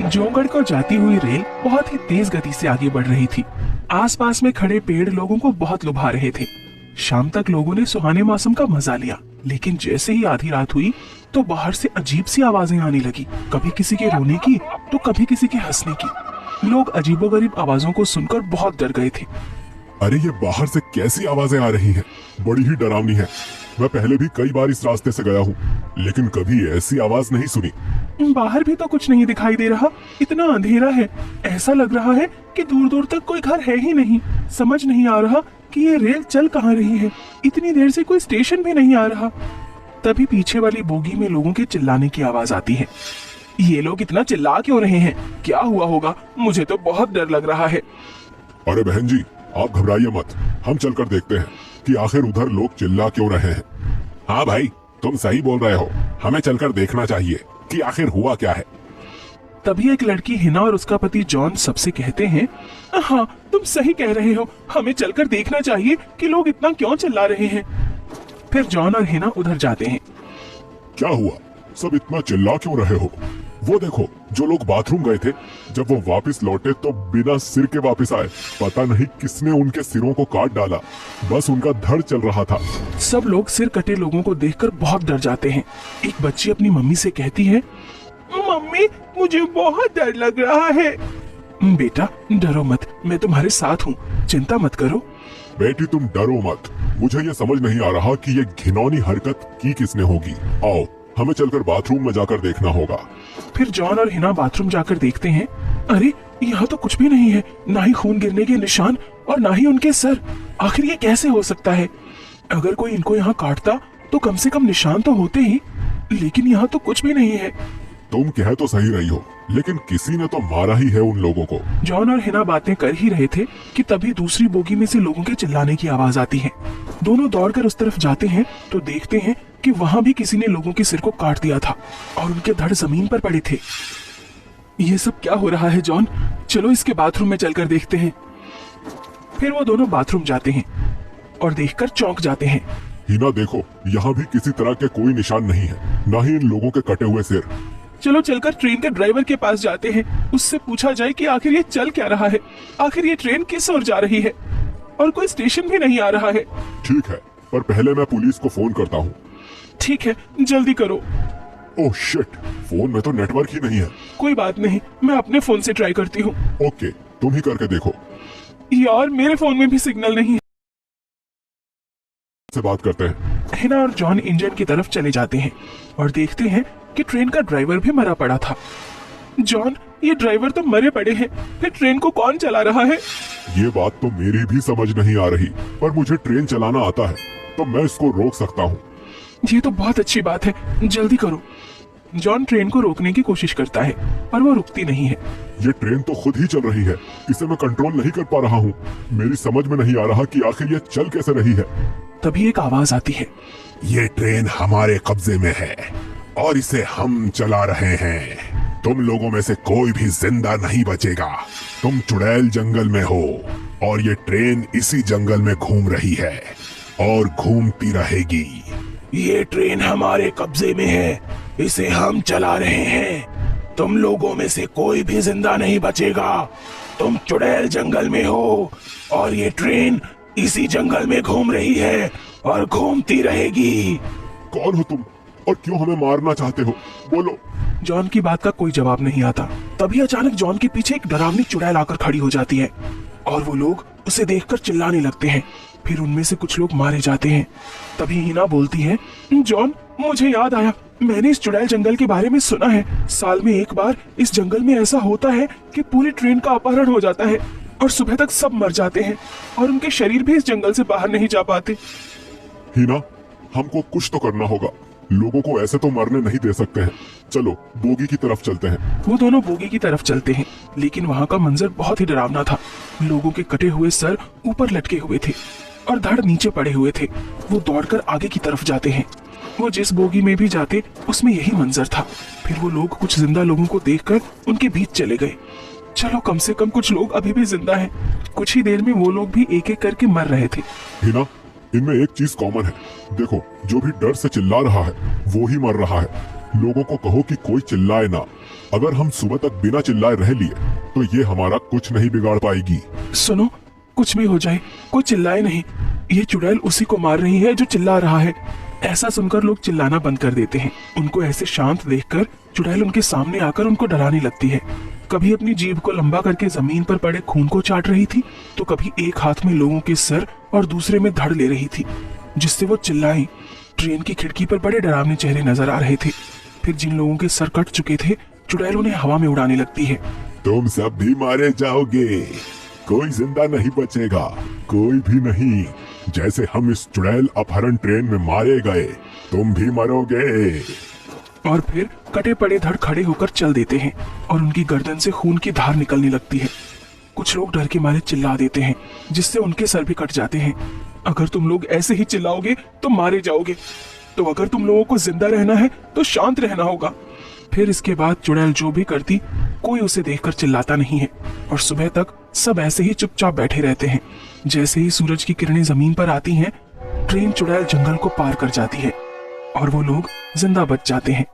जोगढ़ को जाती हुई रेल बहुत ही तेज गति से आगे बढ़ रही थी। आसपास में खड़े पेड़ लोगों को बहुत लुभा रहे थे। शाम तक लोगों ने सुहाने मौसम का मजा लिया, लेकिन जैसे ही आधी रात हुई तो बाहर से अजीब सी आवाजें आने लगी, कभी किसी के रोने की तो कभी किसी के हंसने की। लोग अजीबोगरीब आवाजों को सुनकर बहुत डर गए थे। अरे ये बाहर से कैसी आवाजें आ रही हैं? बड़ी ही डरावनी है। मैं पहले भी कई बार इस रास्ते से गया हूँ, लेकिन कभी ऐसी आवाज नहीं सुनी। बाहर भी तो कुछ नहीं दिखाई दे रहा, इतना अंधेरा है। ऐसा लग रहा है कि दूर दूर तक कोई घर है ही नहीं। समझ नहीं आ रहा कि ये रेल चल कहाँ रही है। इतनी देर से कोई स्टेशन भी नहीं आ रहा। तभी पीछे वाली बोगी में लोगों के चिल्लाने की आवाज आती है। ये लोग इतना चिल्ला क्यों रहे हैं? क्या हुआ होगा? मुझे तो बहुत डर लग रहा है। अरे बहन जी, आप घबराइए मत, हम चलकर देखते हैं कि आखिर उधर लोग चिल्ला क्यों रहे हैं। हाँ भाई, तुम सही बोल रहे हो, हमें चलकर देखना चाहिए कि आखिर हुआ क्या है। तभी एक लड़की हिना और उसका पति जॉन सबसे कहते हैं, हाँ तुम सही कह रहे हो, हमें चलकर देखना चाहिए कि लोग इतना क्यों चिल्ला रहे हैं। फिर जॉन और हिना उधर जाते हैं। क्या हुआ? सब इतना चिल्ला क्यों रहे हो? वो देखो, जो लोग बाथरूम गए थे, जब वो वापस लौटे तो बिना सिर के वापस आए। पता नहीं किसने उनके सिरों को काट डाला, बस उनका धड़ चल रहा था। सब लोग सिर कटे लोगों को देखकर बहुत डर जाते हैं। एक बच्ची अपनी मम्मी से कहती है, मम्मी मुझे बहुत डर लग रहा है। बेटा डरो मत, मैं तुम्हारे साथ हूँ, चिंता मत करो। बेटी तुम डरो मत, मुझे ये समझ नहीं आ रहा कि ये घिनौनी हरकत की किसने होगी। आओ हमें चलकर बाथरूम में जाकर देखना होगा। फिर जॉन और हिना बाथरूम जाकर देखते हैं। अरे यहाँ तो कुछ भी नहीं है, ना ही खून गिरने के निशान और ना ही उनके सर। आखिर ये कैसे हो सकता है? अगर कोई इनको यहाँ काटता तो कम से कम निशान तो होते ही, लेकिन यहाँ तो कुछ भी नहीं है। तुम कह तो सही रही हो, लेकिन किसी ने तो मारा ही है उन लोगों को। जॉन और हिना बातें कर ही रहे थे कि तभी दूसरी बोगी में से लोगों के चिल्लाने की आवाज आती है। दोनों दौड़कर उस तरफ जाते हैं तो देखते हैं कि वहाँ भी किसी ने लोगों के सिर को काट दिया था और उनके धड़ जमीन पर पड़े थे। ये सब क्या हो रहा है जॉन? चलो इसके बाथरूम में चलकर देखते हैं। फिर वो दोनों बाथरूम जाते हैं और देखकर चौंक जाते हैं। हिना देखो, यहाँ भी किसी तरह के कोई निशान नहीं है, न ही इन लोगों के कटे हुए सिर। चलो चलकर ट्रेन के ड्राइवर के पास जाते हैं, उससे पूछा जाए कि आखिर ये चल क्या रहा है, आखिर ये ट्रेन किस ओर जा रही है, और कोई स्टेशन भी नहीं आ रहा है। ठीक है, पर पहले मैं पुलिस को फोन करता हूँ। ठीक है, जल्दी करो। ओह शिट, फोन में तो नेटवर्क ही नहीं है। कोई बात नहीं, मैं अपने फोन से ट्राई करती हूँ। ओके, तुम ही करके देखो। यार मेरे फोन में भी सिग्नल नहीं है। से बात करते हैं। हिना और जॉन इंजन की तरफ चले जाते हैं और देखते हैं कि ट्रेन का ड्राइवर भी मरा पड़ा था। जॉन, ये ड्राइवर तो मरे पड़े हैं, फिर ट्रेन को कौन चला रहा है? ये बात तो मेरी भी समझ नहीं आ रही, पर मुझे ट्रेन चलाना आता है, तो मैं इसको रोक सकता हूँ। ये तो बहुत अच्छी बात है, जल्दी करो। जॉन ट्रेन को रोकने की कोशिश करता है, पर वो रुकती नहीं है। ये ट्रेन तो खुद ही चल रही है, इसे मैं कंट्रोल नहीं कर पा रहा हूँ। मेरी समझ में नहीं आ रहा कि आखिर ये चल कैसे रही है। तभी एक आवाज आती है, ये ट्रेन हमारे कब्जे में है और इसे हम चला रहे हैं। तुम लोगों में से कोई भी जिंदा नहीं बचेगा। तुम चुड़ैल जंगल में हो और ये ट्रेन इसी जंगल में घूम रही है और घूमती रहेगी। ये ट्रेन हमारे कब्जे में है, इसे हम चला रहे हैं। तुम लोगों में से कोई भी जिंदा नहीं बचेगा। तुम चुड़ैल जंगल में हो और ये ट्रेन इसी जंगल में घूम रही है और घूमती रहेगी। कौन हो तुम और क्यों हमें मारना चाहते हो? बोलो। जॉन की बात का कोई जवाब नहीं आता। तभी अचानक जॉन के पीछे एक डरावनी चुड़ैल आकर खड़ी हो जाती है और वो लोग उसे देखकर चिल्लाने लगते हैं। फिर उनमें से कुछ लोग मारे जाते हैं। तभी हिना बोलती है, जॉन मुझे याद आया, मैंने इस चुड़ैल जंगल के बारे में सुना है। साल में एक बार इस जंगल में ऐसा होता है कि पूरी ट्रेन का अपहरण हो जाता है और सुबह तक सब मर जाते हैं और उनके शरीर भी इस जंगल से बाहर नहीं जा पाते। हिना, हमको कुछ तो करना होगा। लोगों को ऐसे तो मरने नहीं दे सकते हैं। चलो बोगी की तरफ चलते हैं। वो दोनों बोगी की तरफ चलते हैं, लेकिन वहाँ का मंजर बहुत ही डरावना था। लोगों के कटे हुए सर ऊपर लटके हुए थे और धड़ नीचे पड़े हुए थे। वो दौड़कर आगे की तरफ जाते हैं। वो जिस बोगी में भी जाते उसमें यही मंजर था। फिर वो लोग कुछ जिंदा लोगों को देखकर उनके बीच चले गए। चलो कम से कम कुछ लोग अभी भी जिंदा हैं। कुछ ही देर में वो लोग भी एक एक करके मर रहे थे। हिना, इनमें एक चीज कॉमन है। देखो, जो भी डर से चिल्ला रहा है वो ही मर रहा है। लोगों को कहो कि कोई चिल्लाए ना। अगर हम सुबह तक बिना चिल्लाए रह लिए तो ये हमारा कुछ नहीं बिगाड़ पाएगी। सुनो, कुछ भी हो जाए कोई चिल्लाए नहीं, ये चुड़ैल उसी को मार रही है जो चिल्ला रहा है। ऐसा सुनकर लोग चिल्लाना बंद कर देते हैं। उनको ऐसे शांत देखकर चुड़ैल उनके सामने आकर उनको डराने लगती है। कभी अपनी जीभ को लंबा करके जमीन पर पड़े खून को चाट रही थी, तो कभी एक हाथ में लोगों के सर और दूसरे में धड़ ले रही थी, जिससे वो चिल्लाई। ट्रेन की खिड़की पर बड़े डरावने चेहरे नजर आ रहे थे। फिर जिन लोगों के सर कट चुके थे, चुड़ैल उन्हें हवा में उड़ाने लगती है। तुम सब भी मारे जाओगे, कोई जिंदा नहीं बचेगा, कोई भी नहीं। जैसे हम इस चुड़ैल अपहरण ट्रेन में मारे गए, तुम भी मरोगे। और फिर कटे पड़े धड़ खड़े होकर चल देते हैं और उनकी गर्दन से खून की धार निकलने लगती है। कुछ लोग डर के मारे चिल्ला देते हैं, जिससे उनके सर भी कट जाते हैं। अगर तुम लोग ऐसे ही चिल्लाओगे तो मारे जाओगे, तो अगर तुम लोगों को जिंदा रहना है तो शांत रहना होगा। फिर इसके बाद चुड़ैल जो भी करती, कोई उसे देखकर चिल्लाता नहीं है और सुबह तक सब ऐसे ही चुपचाप बैठे रहते हैं। जैसे ही सूरज की किरणें जमीन पर आती हैं, ट्रेन चुड़ैल जंगल को पार कर जाती है और वो लोग जिंदा बच जाते हैं।